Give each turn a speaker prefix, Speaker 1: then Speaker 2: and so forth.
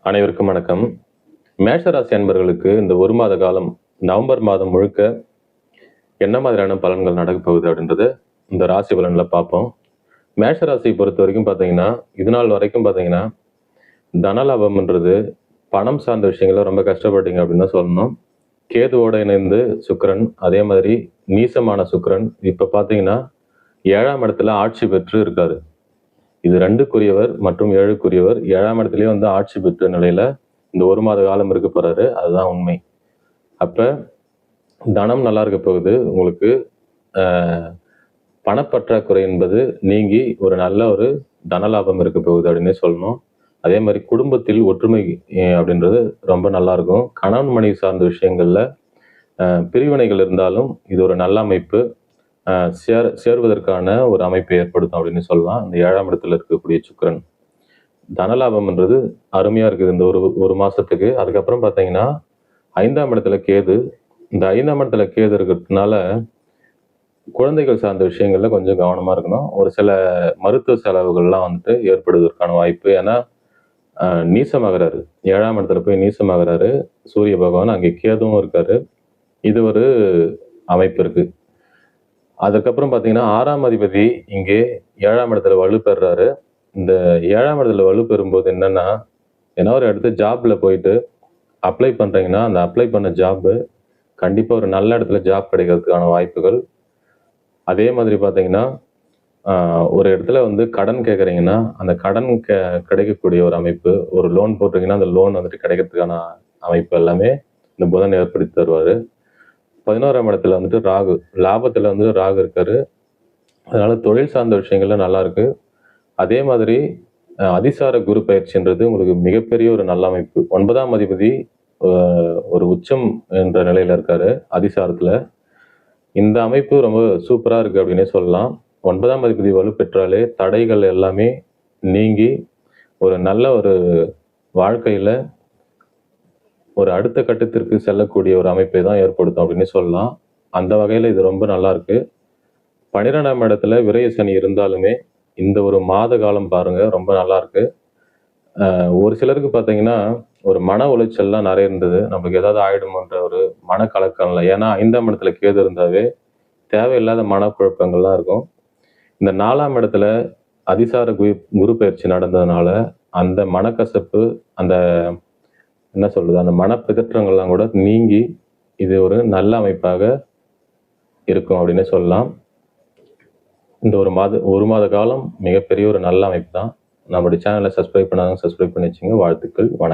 Speaker 1: அனைவருக்கும் வணக்கம். மேஷராசி அன்பர்களுக்கு இந்த ஒரு மாத காலம் நவம்பர் மாதம் முழுக்க என்ன மாதிரியான பலன்கள் நடக்கப் போகுது அப்படின்றத இந்த ராசி பலன்ல பார்ப்போம். மேஷராசியை பொறுத்த வரைக்கும் பார்த்தீங்கன்னா, இது நாள் வரைக்கும் பார்த்தீங்கன்னா, தனலாபம்ன்றது பணம் சார்ந்த விஷயங்கள்ல ரொம்ப கஷ்டப்பட்டீங்க அப்படின்னு தான் சொல்லணும். கேதுவோட இணைந்து சுக்கிரன், அதே மாதிரி நீசமான சுக்கிரன் இப்ப பார்த்தீங்கன்னா 7ஆம் இடத்துல ஆட்சி பெற்று இருக்காரு. இது 2க்குரியவர் மற்றும் 7க்குரியவர் 7ஆம் இடத்திலேயே வந்து ஆட்சி பெற்ற நிலையில இந்த ஒரு மாத காலம் இருக்க போறாரு. அதுதான் உண்மை. அப்ப தனம் நல்லா இருக்க போகுது. உங்களுக்கு பணப்பற்றாக்குறை என்பது நீங்கி ஒரு நல்ல ஒரு தனலாபம் இருக்க போகுது அப்படின்னே சொல்லணும். அதே மாதிரி குடும்பத்தில் ஒற்றுமை அப்படின்றது ரொம்ப நல்லா இருக்கும். கணவன் மனைவி சார்ந்த விஷயங்கள்ல பிரிவினைகள் இருந்தாலும் இது ஒரு நல்ல அமைப்பு. சேர்வதற்கான ஒரு அமைப்பை ஏற்படுத்தும் அப்படின்னு சொல்லலாம். இந்த 7ஆம் இடத்துல இருக்கக்கூடிய சுக்கிரன். தனலாபம்ன்றது அருமையா இருக்குது இந்த ஒரு மாசத்துக்கு. அதுக்கப்புறம் பார்த்தீங்கன்னா 5ஆம் இடத்துல கேது. இந்த 5ஆம் இடத்துல கேது இருக்கிறதுனால குழந்தைகள் சார்ந்த விஷயங்கள்ல கொஞ்சம் கவனமா இருக்கணும். ஒரு சில மருத்துவ செலவுகள்லாம் வந்துட்டு ஏற்படுவதற்கான வாய்ப்பு. ஏன்னா நீசமாகிறாரு. 7ஆம் இடத்துல போய் நீசமாகிறாரு சூரிய பகவான். அங்கே கேதுவும் இருக்காரு. இது ஒரு அமைப்பு இருக்கு. அதுக்கப்புறம் பார்த்தீங்கன்னா 6ஆம் அதிபதி இங்கே 7ஆம் இடத்துல வலு பெறுறாரு. இந்த 7ஆம் இடத்துல வலு பெறும்போது என்னன்னா, ஏன்னா ஒரு இடத்துல ஜாப்ல போயிட்டு அப்ளை பண்றீங்கன்னா, அந்த அப்ளை பண்ண ஜாப் கண்டிப்பா ஒரு நல்ல இடத்துல ஜாப் கிடைக்கிறதுக்கான வாய்ப்புகள். அதே மாதிரி பார்த்தீங்கன்னா, ஒரு இடத்துல வந்து கடன் கேட்குறீங்கன்னா, அந்த கடன் கிடைக்கக்கூடிய ஒரு அமைப்பு. ஒரு லோன் போட்டிருக்கீங்கன்னா, அந்த லோன் வந்துட்டு கிடைக்கிறதுக்கான அமைப்பு எல்லாமே இந்த புதன் ஏற்படுத்தி தருவாரு. 11ஆம் இடத்துல வந்துட்டு ராகு. லாபத்துல வந்து ராகு இருக்காரு. அதனால தொழில் சார்ந்த விஷயங்கள்ல நல்லா இருக்கு. அதே மாதிரி அதிசார குரு பயிற்சின்றது உங்களுக்கு மிகப்பெரிய ஒரு நல்ல அமைப்பு. 9ஆம் அதிபதி ஒரு உச்சம் என்ற நிலையில இருக்காரு அதிசாரத்துல. இந்த அமைப்பு ரொம்ப சூப்பரா இருக்கு அப்படின்னே சொல்லலாம். 9ஆம் அதிபதி வலுப்பெற்றாலே தடைகள் எல்லாமே நீங்கி ஒரு நல்ல ஒரு வாழ்க்கையில ஒரு அடுத்த கட்டத்திற்கு செல்லக்கூடிய ஒரு அமைப்பை தான் ஏற்படுத்தும் அப்படின்னு சொல்லலாம். அந்த வகையில இது ரொம்ப நல்லா இருக்கு. 12ஆம் இடத்துல விரய சனி இருந்தாலுமே இந்த ஒரு மாத காலம் பாருங்க ரொம்ப நல்லா இருக்கு. ஒரு சிலருக்கு பார்த்தீங்கன்னா, ஒரு மன உளைச்சல்லாம் நெறைய இருந்தது. நமக்கு ஏதாவது ஆயிடுமோன்ற ஒரு மனக்கலக்கம்ல. ஏன்னா 5ஆம் இடத்துல கேது இருந்தாவே தேவையில்லாத மனக்குழப்பங்கள்லாம் இருக்கும். இந்த 4ஆம் இடத்துல அதிசார குரு பயிற்சி நடந்ததுனால, அந்த மனக்கசப்பு, அந்த என்ன சொல்றது? அந்த மனப்பிதற்றங்கள்லாம் கூட நீங்கி, இது ஒரு நல்ல அமைப்பாக இருக்கும் அப்டின்னே சொல்லலாம். இந்த ஒரு மாத காலம் மிகப்பெரிய ஒரு நல்ல அமைப்பு தான். நம்முடைய சேனல சப்ஸ்கிரைப் பண்ணாதவங்க சப்ஸ்கிரைப் பண்ணி வச்சுங்க. வாழ்த்துக்கள். வணக்கம்.